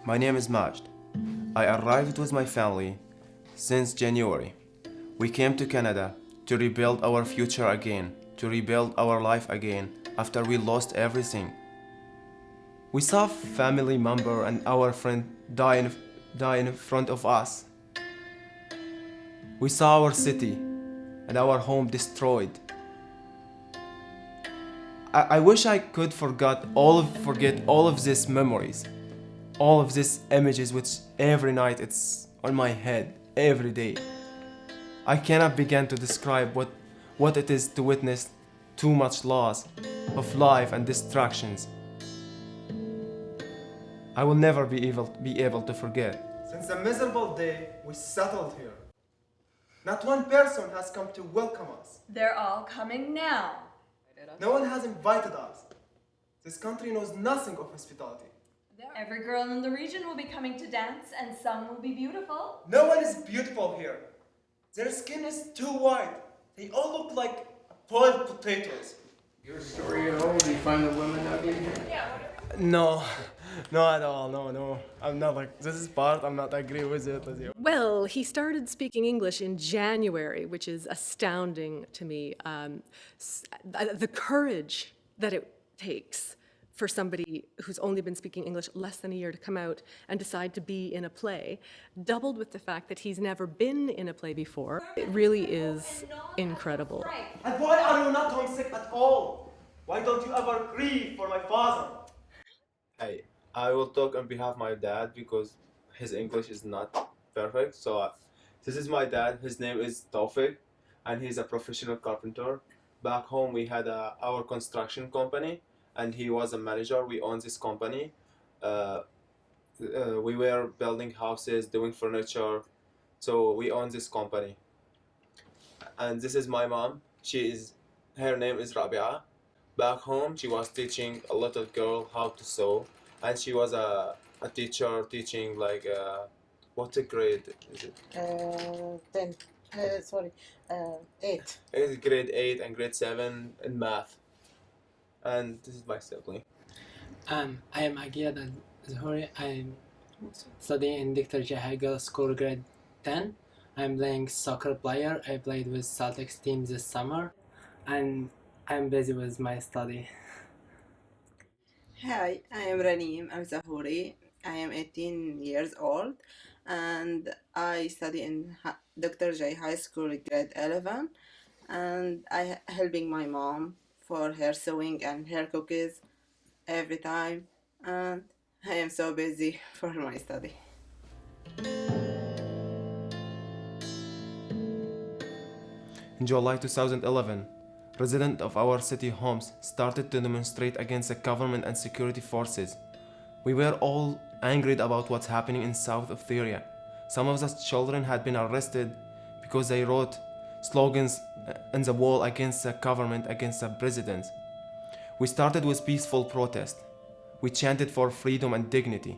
My name is Majd. I arrived with my family since January. We came to Canada to rebuild our future again, to rebuild our life again after we lost everything. We saw family member and our friend die in front of us. We saw our city and our home destroyed. I wish I could forget all of these memories, all of these images which every night it's on my head, every day. I cannot begin to describe what it is to witness too much loss of life and distractions. I will never be able to forget. Since the miserable day we settled here, not one person has come to welcome us. They're all coming now. No one has invited us. This country knows nothing of hospitality. Every girl in the region will be coming to dance, and some will be beautiful. No one is beautiful here. Their skin is too white. They all look like boiled potatoes. Your story at all? Do you find the women ugly here? No, at all. No. I'm not like this is part. I'm not agree with it with you. Well, he started speaking English in January, which is astounding to me. The courage that it takes for somebody who's only been speaking English less than a year to come out and decide to be in a play, doubled with the fact that he's never been in a play before, it really is incredible. And why are you not homesick at all? Why don't you ever grieve for my father? Hey, I will talk on behalf of my dad because his English is not perfect. So this is my dad. His name is Taufik, and he's a professional carpenter. Back home, we had our construction company, and he was a manager. We own this company. We were building houses, doing furniture. So we own this company. And this is my mom. Her name is Rabia. Back home, she was teaching a little girl how to sew, and she was a teacher teaching like what grade is it? 10. Sorry, 8. It's grade 8 and grade 7 in math. And this is my sibling. I am Majd Al Zhouri. I'm studying in Dr. J High Girls School grade 10. I'm playing soccer player. I played with Celtics team this summer, and I'm busy with my study. Hi, I am Ranim. I'm Zahuri. I am 18 years old and I study in Dr. J High School grade 11, and I helping my mom for her sewing and her cookies every time, and I am so busy for my study. In July 2011, residents of our city homes started to demonstrate against the government and security forces. We were all angry about what's happening in south of Syria. Some of the children had been arrested because they wrote slogans on the wall against the government, against the president. We started with peaceful protest. We chanted for freedom and dignity.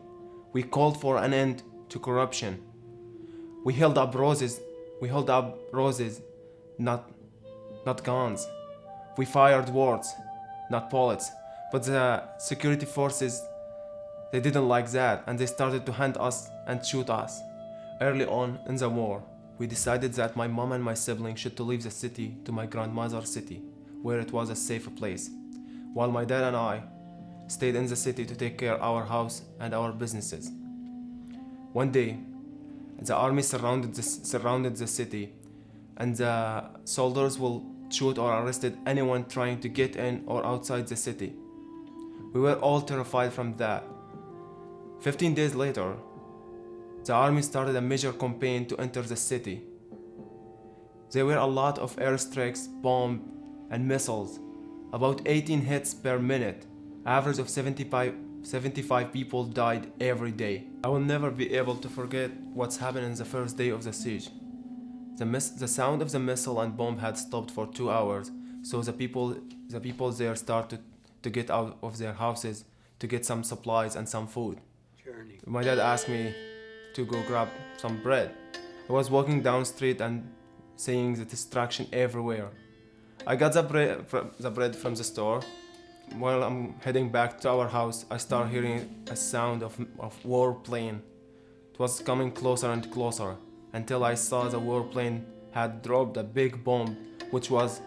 We called for an end to corruption. We held up roses, not guns. We fired words, not bullets. But the security forces, they didn't like that, and they started to hunt us and shoot us. Early on in the war, we decided that my mom and my siblings should to leave the city to my grandmother's city, where it was a safer place, while my dad and I stayed in the city to take care of our house and our businesses. One day, the army surrounded the city, and the soldiers will shoot or arrested anyone trying to get in or outside the city. We were all terrified from that. 15 days later, the army started a major campaign to enter the city. There were a lot of airstrikes, bombs, and missiles. About 18 hits per minute. Average of 75 people died every day. I will never be able to forget what's happened in the first day of the siege. The sound of the missile and bomb had stopped for 2 hours, so the people there started to get out of their houses to get some supplies and some food. My dad asked me to go grab some bread. I was walking down the street and seeing the destruction everywhere. I got the bread from the store, while I'm heading back to our house, I start hearing a sound of warplane. It was coming closer and closer until I saw the warplane had dropped a big bomb which was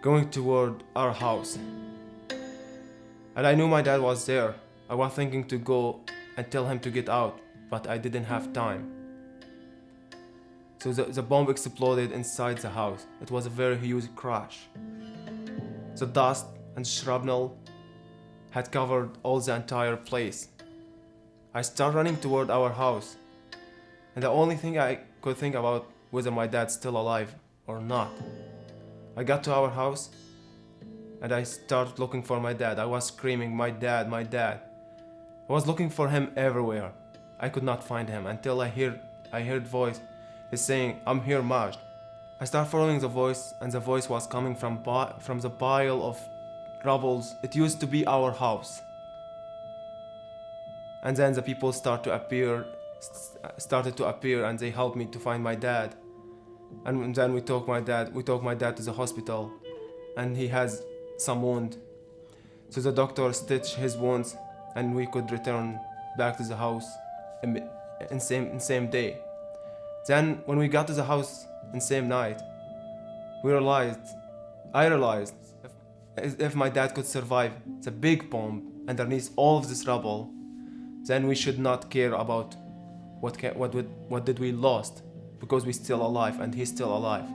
going toward our house. And I knew my dad was there. I was thinking to go and tell him to get out, but I didn't have time. So the bomb exploded inside the house. It was a very huge crash. The dust and shrapnel had covered all the entire place. I started running toward our house, and the only thing I could think about whether my dad's still alive or not. I got to our house and I started looking for my dad. I was screaming, "My dad, my dad." I was looking for him everywhere. I could not find him until I heard voice. He's saying, "I'm here, Majd." I started following the voice, and the voice was coming from the pile of rubbles. It used to be our house. And then the people started to appear, and they helped me to find my dad. And then we took my dad to the hospital, and he has some wound. So the doctor stitched his wounds, and we could return back to the house in same day. Then when we got to the house in same night, I realized if my dad could survive the big bomb underneath all of this rubble, then we should not care about what did we lost, because we're still alive and he's still alive.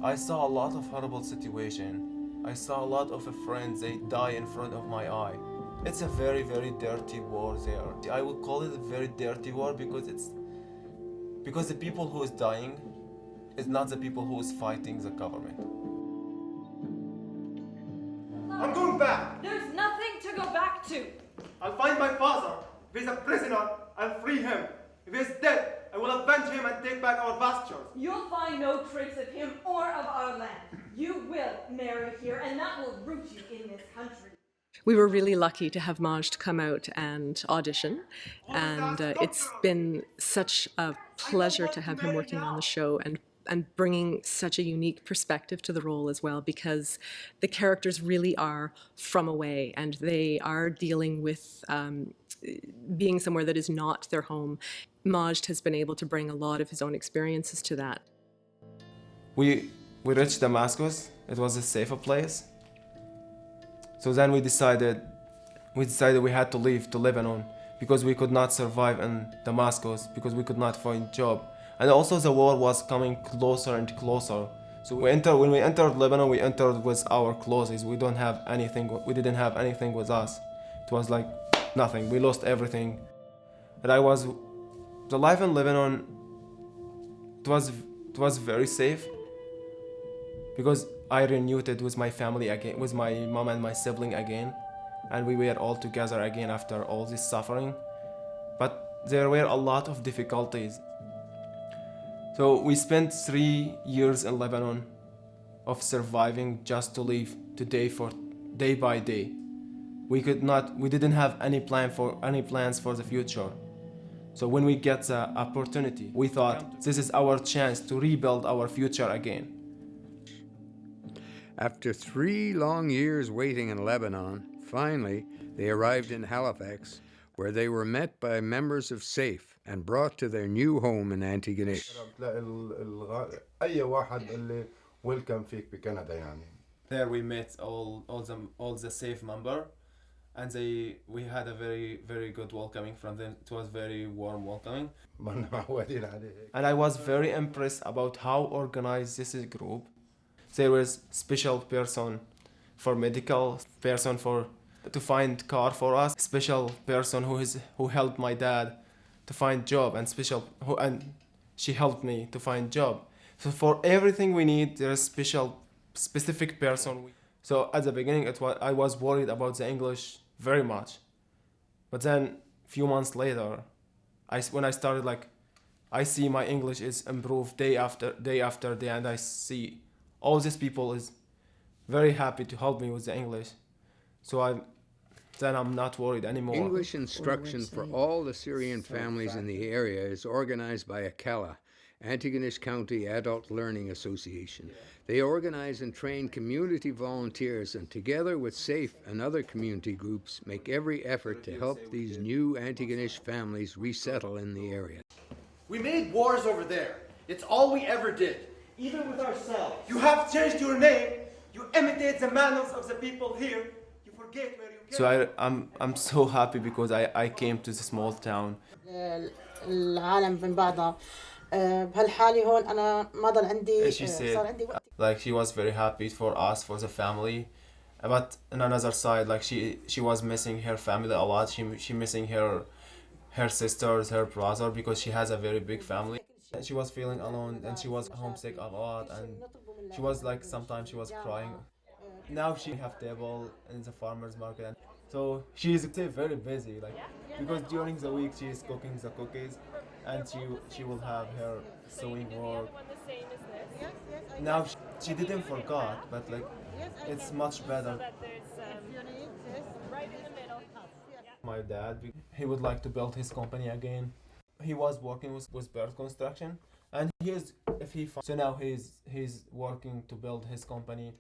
I saw a lot of horrible situation. I saw a lot of friends, they die in front of my eye. It's a very, very dirty war there. I would call it a very dirty war because the people who is dying is not the people who is fighting the government. I'm going back. There's nothing to go back to. I'll find my father. If he's a prisoner, I'll free him. If he's dead, I will avenge him and take back our pastures. You'll find no trace of him or of our land. You will marry here, and that will root you in this country. We were really lucky to have Majd come out and audition, and it's been such a pleasure to have him working on the show and bringing such a unique perspective to the role as well, because the characters really are from away and they are dealing with being somewhere that is not their home. Majd has been able to bring a lot of his own experiences to that. We reached Damascus. It was a safer place. So then we decided we had to leave to Lebanon because we could not survive in Damascus because we could not find job. And also the war was coming closer and closer. So when we entered Lebanon, we entered with our clothes. We didn't have anything with us. It was like nothing. We lost everything. And the life in Lebanon, it was very safe because I renewed it with my family again, with my mom and my sibling again, and we were all together again after all this suffering. But there were a lot of difficulties. So we spent 3 years in Lebanon of surviving just to live day by day. We didn't have any plans for the future. So when we get the opportunity, we thought this is our chance to rebuild our future again. After 3 long years waiting in Lebanon, finally they arrived in Halifax, where they were met by members of SAFE and brought to their new home in Antigonish. There we met all the SAFE member, and we had a very, very good welcoming from them. It was very warm welcoming. And I was very impressed about how organized this group. There was special person for medical, person to find car for us, special person who helped my dad to find job, and she helped me to find job. So for everything we need, there's specific person. So at the beginning, I was worried about the English very much, but then few months later, when I started, I see my English is improved day after day, and I see all these people is very happy to help me with the English. So I'm not worried anymore. English instruction for all the Syrian families in the area is organized by a kala, Antigonish County Adult Learning Association. They organize and train community volunteers and together with SAFE and other community groups make every effort to help these new Antigonish families resettle in the area. We made wars over there. It's all we ever did. Even with ourselves. You have changed your name. You imitate the manners of the people here. You forget where you came. So I'm so happy because I came to the small town. العالم من بعضها بهالحالة هون أنا ما ضل عندي She صار عندي said وقت. like she was very happy for us, for the family, but on another side, like she was missing her family a lot. She missing her sisters, her brother, because she has a very big family. And she was feeling alone and she was homesick a lot, and she was like sometimes she was crying. Now she have table in the farmers market, and so she is very busy, like because during the week she is cooking the cookies, and she will have her sewing work. Now she didn't forget, but like it's much better. My dad, he would like to build his company again. He was working with bird construction, and so now he's working to build his company,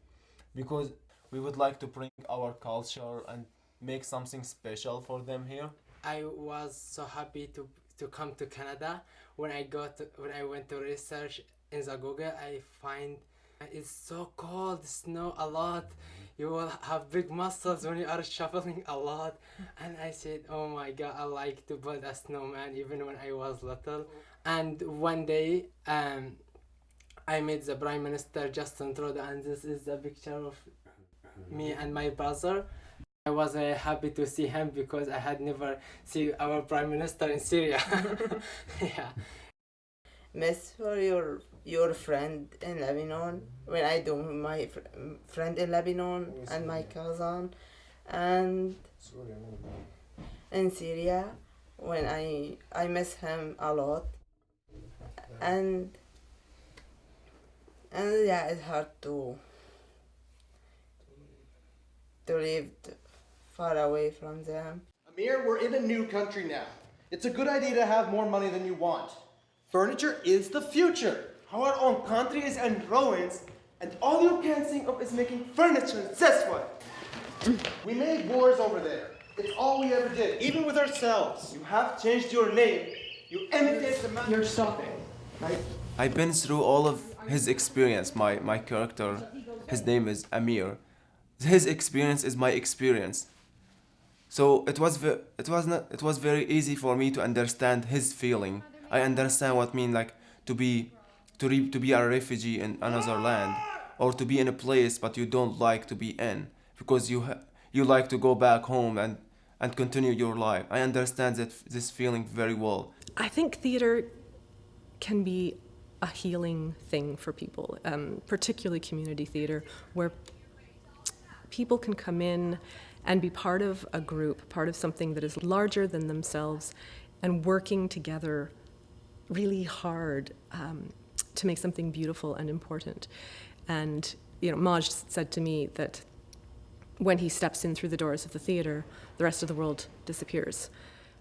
because we would like to bring our culture and make something special for them here. I was so happy to come to Canada. When I went to research in the Google, I find it's so cold, snow a lot. You will have big muscles when you are shoveling a lot. And I said, oh my God, I like to build a snowman even when I was little. And one day, I met the Prime Minister Justin Trudeau, and this is a picture of me and my brother. I was happy to see him because I had never seen our Prime Minister in Syria. Yeah. Miss for your friend in Lebanon, when I do my friend in Lebanon and my cousin, and in Syria when I miss him a lot, and yeah, it's hard to live far away from them. Amir, we're in a new country now. It's a good idea to have more money than you want. Furniture is the future. Our own country is in ruins, and all you can think of is making furniture this way. We made wars over there. It's all we ever did, even with ourselves. You have changed your name. You imitate the man. You're stopping, right? I've been through all of his experience. My character, his name is Amir. His experience is my experience. So it was very easy for me to understand his feeling. I understand what mean like to be a refugee in another land, or to be in a place but you don't like to be in because you like to go back home and continue your life. I understand this feeling very well. I think theater can be a healing thing for people, particularly community theater, where people can come in and be part of a group, part of something that is larger than themselves, and working together really hard to make something beautiful and important. And Majd said to me that when he steps in through the doors of the theater, the rest of the world disappears.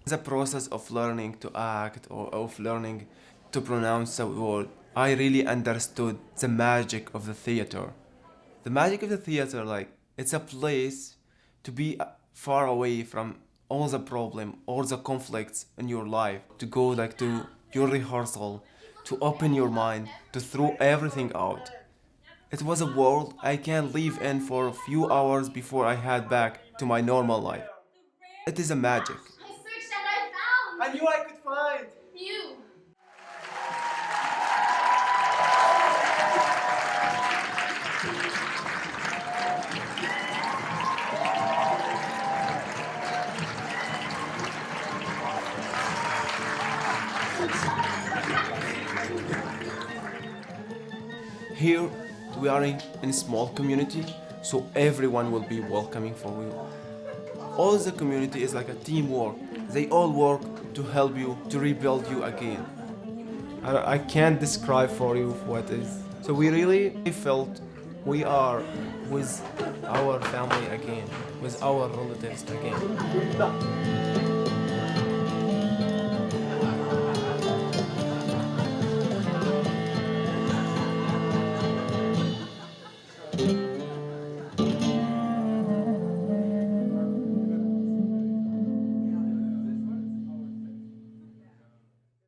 The process of learning to act or of learning to pronounce the word, I really understood the magic of the theater. The magic of the theater, like, it's a place to be far away from all the problem, all the conflicts in your life, to go like to your rehearsal, to open your mind, to throw everything out. It was a world I can't live in for a few hours before I head back to my normal life. It is a magic. I searched and I found! I knew I could find! You! Here we are in a small community, so everyone will be welcoming for you. All the community is like a teamwork. They all work to help you, to rebuild you again. I can't describe for you what is. So we really felt we are with our family again, with our relatives again.